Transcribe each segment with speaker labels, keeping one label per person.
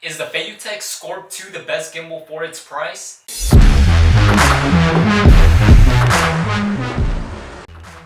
Speaker 1: Is the Feiyutech Scorp 2 the best gimbal for its price?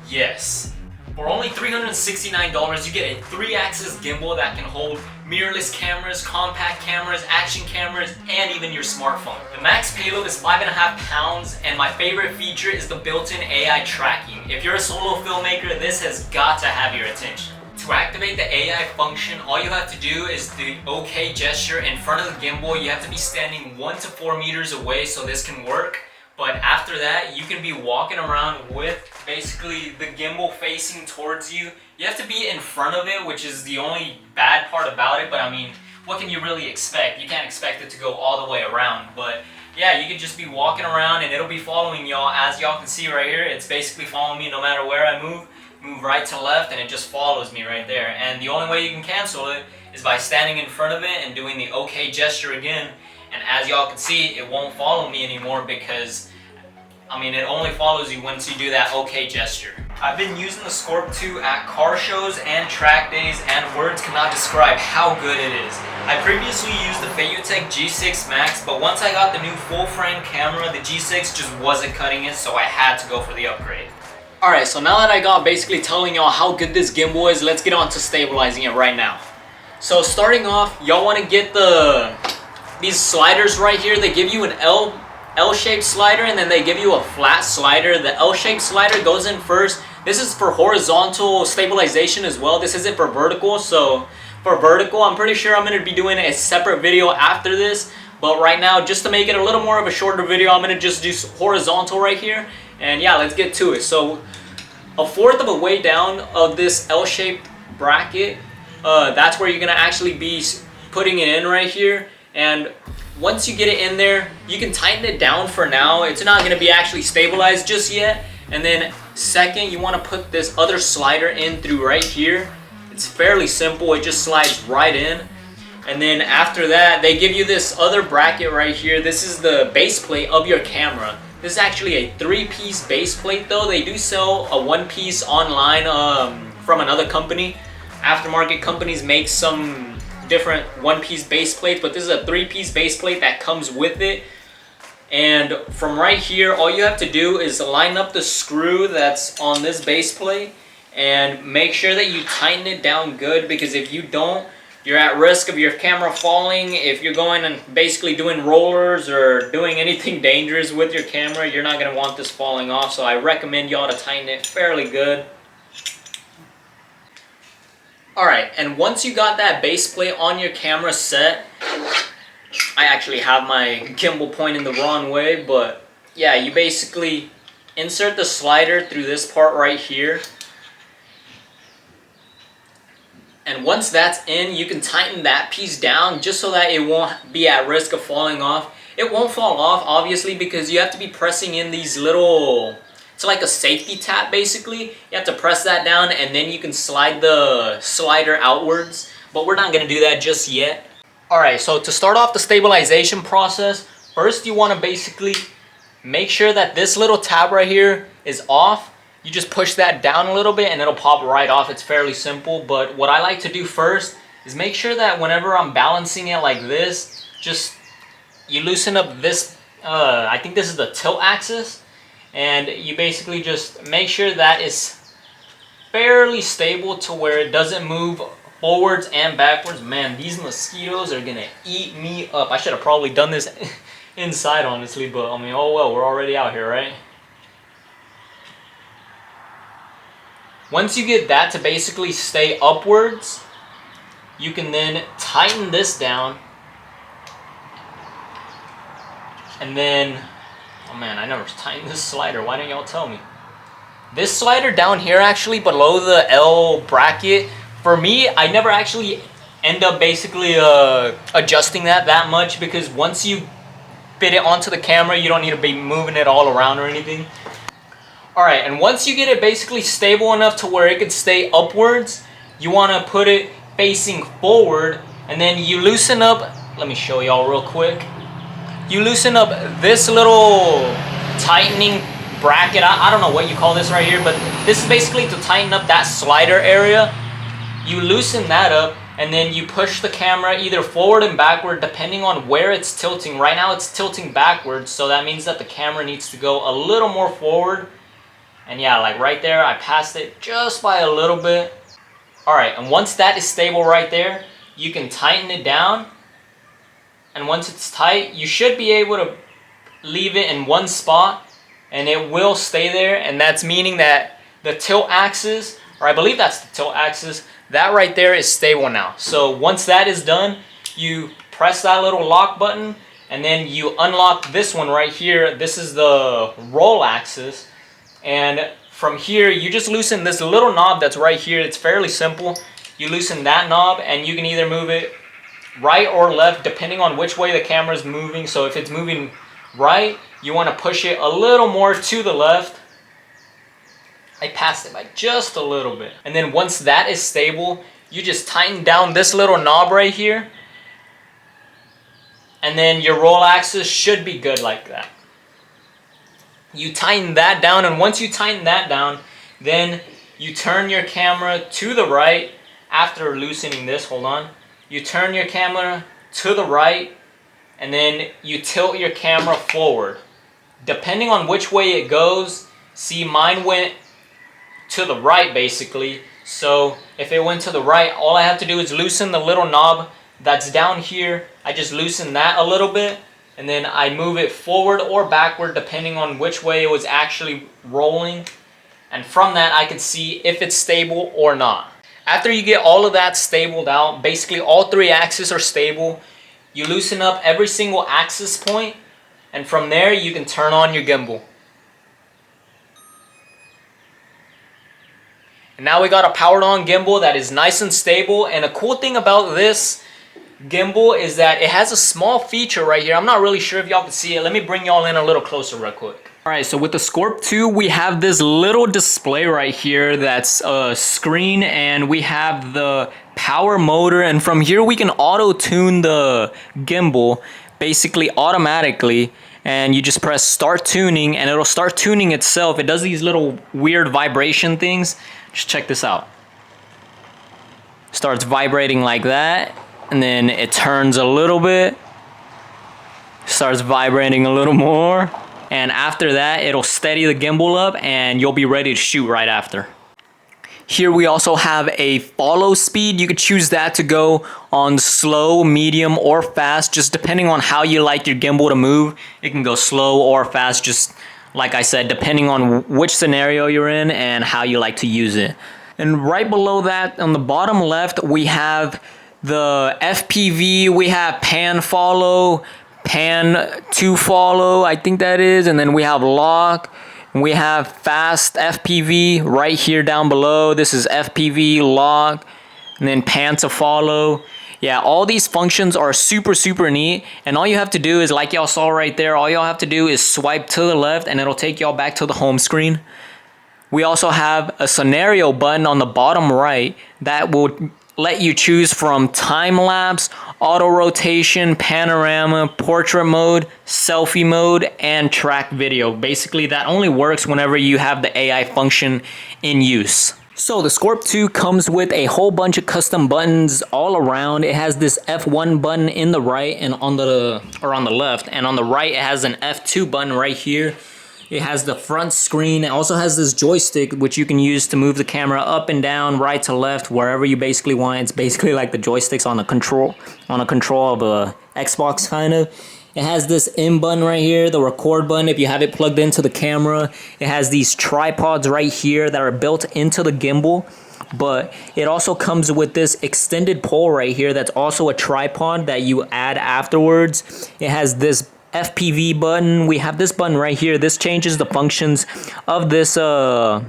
Speaker 1: Yes. For only $369, you get a 3-axis gimbal that can hold mirrorless cameras, compact cameras, action cameras, and even your smartphone. The max payload is 5.5 pounds, and my favorite feature is the built-in AI tracking. If you're a solo filmmaker, this has got to have your attention. To activate the AI function, all you have to do is the OK gesture in front of the gimbal. You have to be standing 1 to 4 meters away so this can work. But after that, you can be walking around with basically the gimbal facing towards you. You have to be in front of it, which is the only bad part about it. But I mean, what can you really expect? You can't expect it to go all the way around. But yeah, you can just be walking around and it'll be following y'all. As y'all can see right here, it's basically following me no matter where I move. Move right to left and it just follows me right there. And the only way you can cancel it is by standing in front of it and doing the OK gesture again. And as y'all can see, it won't follow me anymore because, I mean, it only follows you once you do that OK gesture. I've been using the Scorp 2 at car shows and track days, and words cannot describe how good it is. I previously used the Feiyutech G6 Max, but once I got the new full frame camera, the G6 just wasn't cutting it, so I had to go for the upgrade. Alright, so now that I got basically telling y'all how good this gimbal is, let's get on to stabilizing it right now. So starting off, y'all want to get these sliders right here. They give you an L-shaped slider, and then they give you a flat slider. The L-shaped slider goes in first. This is for horizontal stabilization as well. This isn't for vertical. So for vertical, I'm pretty sure I'm going to be doing a separate video after this. But right now, just to make it a little more of a shorter video, I'm going to just do horizontal right here. And yeah, let's get to it. So 1/4 of a way down of this L-shaped bracket, that's where you're going to actually be putting it in right here. And once you get it in there, you can tighten it down for now. It's not going to be actually stabilized just yet. And then second, you want to put this other slider in through right here. It's fairly simple. It just slides right in. And then after that, they give you this other bracket right here. This is the base plate of your camera. This is actually a 3-piece base plate though. They do sell a 1-piece online from another company. Aftermarket companies make some different 1-piece base plates, but this is a 3-piece base plate that comes with it. And from right here, all you have to do is line up the screw that's on this base plate and make sure that you tighten it down good, because if you don't, you're at risk of your camera falling. If you're going and basically doing rollers or doing anything dangerous with your camera, you're not going to want this falling off. So I recommend y'all to tighten it fairly good. Alright, and once you got that base plate on your camera set, I actually have my gimbal pointing the wrong way, but yeah, you basically insert the slider through this part right here. And once that's in, you can tighten that piece down just so that it won't be at risk of falling off. It won't fall off, obviously, because you have to be pressing in these little... It's like a safety tap, basically. You have to press that down, and then you can slide the slider outwards. But we're not going to do that just yet. Alright, so to start off the stabilization process, first you want to basically make sure that this little tab right here is off. You just push that down a little bit and it'll pop right off. It's fairly simple, but what I like to do first is make sure that whenever I'm balancing it like this, just you loosen up this, I think this is the tilt axis, and you basically just make sure that it's fairly stable to where it doesn't move forwards and backwards. Man, these mosquitoes are gonna eat me up. I should have probably done this inside, honestly, but I mean, oh well, we're already out here, right? Once you get that to basically stay upwards, you can then tighten this down. And then, oh man, I never tightened this slider. Why didn't y'all tell me? This slider down here, actually below the L bracket, for me, I never actually end up basically adjusting that much, because once you fit it onto the camera, you don't need to be moving it all around or anything. Alright, and once you get it basically stable enough to where it can stay upwards, you want to put it facing forward, and then you loosen up, let me show y'all real quick. You loosen up this little tightening bracket. I don't know what you call this right here, but this is basically to tighten up that slider area. You loosen that up, and then you push the camera either forward and backward depending on where it's tilting. Right now it's tilting backwards, so that means that the camera needs to go a little more forward. And yeah, like right there, I passed it just by a little bit. Alright, and once that is stable right there, you can tighten it down. And once it's tight, you should be able to leave it in one spot and it will stay there. And that's meaning that the tilt axis, or I believe that's the tilt axis, that right there is stable now. So once that is done, you press that little lock button and then you unlock this one right here. This is the roll axis. And from here, you just loosen this little knob that's right here. It's fairly simple. You loosen that knob and you can either move it right or left depending on which way the camera is moving. So if it's moving right, you want to push it a little more to the left. I passed it by just a little bit. And then once that is stable, you just tighten down this little knob right here. And then your roll axis should be good like that. You tighten that down, and once you tighten that down, then you turn your camera to the right after loosening this. Hold on. You turn your camera to the right, and then you tilt your camera forward. Depending on which way it goes, see, mine went to the right basically. So if it went to the right, all I have to do is loosen the little knob that's down here. I just loosen that a little bit, and then I move it forward or backward depending on which way it was actually rolling. And from that, I can see if it's stable or not. After you get all of that stabled out, basically all three axes are stable, you loosen up every single axis point, and from there you can turn on your gimbal. And now we got a powered on gimbal that is nice and stable. And a cool thing about this gimbal is that it has a small feature right here. I'm not really sure if y'all can see it. Let me bring y'all in a little closer real quick. Alright, so with the Scorp 2, we have this little display right here that's a screen, and we have the power motor, and from here we can auto-tune the gimbal basically automatically, and you just press start tuning and it'll start tuning itself. It does these little weird vibration things. Just check this out. Starts vibrating like that, and then it turns a little bit, starts vibrating a little more, and after that it'll steady the gimbal up and you'll be ready to shoot right after. Here we also have a follow speed. You could choose that to go on slow, medium, or fast, just depending on how you like your gimbal to move. It can go slow or fast, just like I said, depending on which scenario you're in and how you like to use it. And right below that, on the bottom left, we have the FPV, we have pan follow, pan to follow, I think that is, and then we have lock, and we have fast FPV right here down below. This is FPV, lock, and then pan to follow. Yeah, all these functions are super neat, and all you have to do is, like y'all saw right there, all y'all have to do is swipe to the left and it'll take y'all back to the home screen. We also have a scenario button on the bottom right that will let you choose from time-lapse, auto-rotation, panorama, portrait mode, selfie mode, and track video. Basically, that only works whenever you have the AI function in use. So the Scorp 2 comes with a whole bunch of custom buttons all around. It has this F1 button in the right and on the left, and on the right it has an F2 button right here. It has the front screen. It also has this joystick which you can use to move the camera up and down, right to left, wherever you basically want. It's basically like the joysticks on a control of a Xbox kind of. It has this M button right here, the record button if you have it plugged into the camera. It has these tripods right here that are built into the gimbal, but it also comes with this extended pole right here that's also a tripod that you add afterwards. It has this FPV button. We have this button right here. This changes the functions of this knob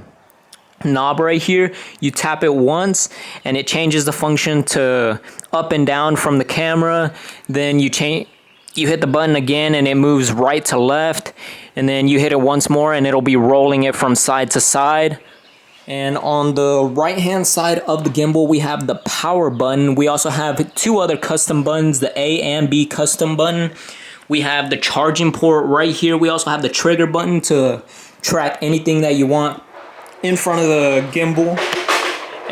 Speaker 1: right here. You tap it once and it changes the function to up and down from the camera. Then you hit the button again and it moves right to left, and then you hit it once more and it'll be rolling it from side to side. And on the right hand side of the gimbal we have the power button. We also have two other custom buttons, the A and B custom button. We have the charging port right here. We also have the trigger button to track anything that you want in front of the gimbal.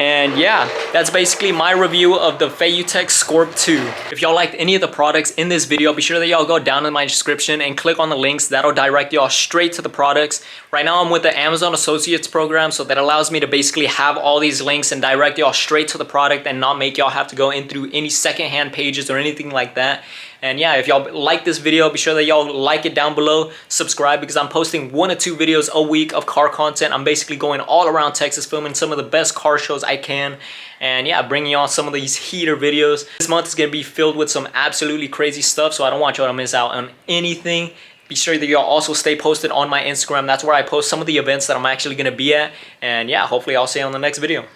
Speaker 1: And yeah, that's basically my review of the Feiyutech Scorp 2. If y'all liked any of the products in this video, be sure that y'all go down in my description and click on the links. That'll direct y'all straight to the products. Right now I'm with the Amazon Associates program, so that allows me to basically have all these links and direct y'all straight to the product and not make y'all have to go in through any secondhand pages or anything like that. And yeah, if y'all like this video, be sure that y'all like it down below, subscribe, because I'm posting 1 or 2 videos a week of car content. I'm basically going all around Texas filming some of the best car shows I can. And yeah, bringing y'all some of these heater videos. This month is going to be filled with some absolutely crazy stuff, so I don't want y'all to miss out on anything. Be sure that y'all also stay posted on my Instagram. That's where I post some of the events that I'm actually going to be at. And yeah, hopefully I'll see you on the next video.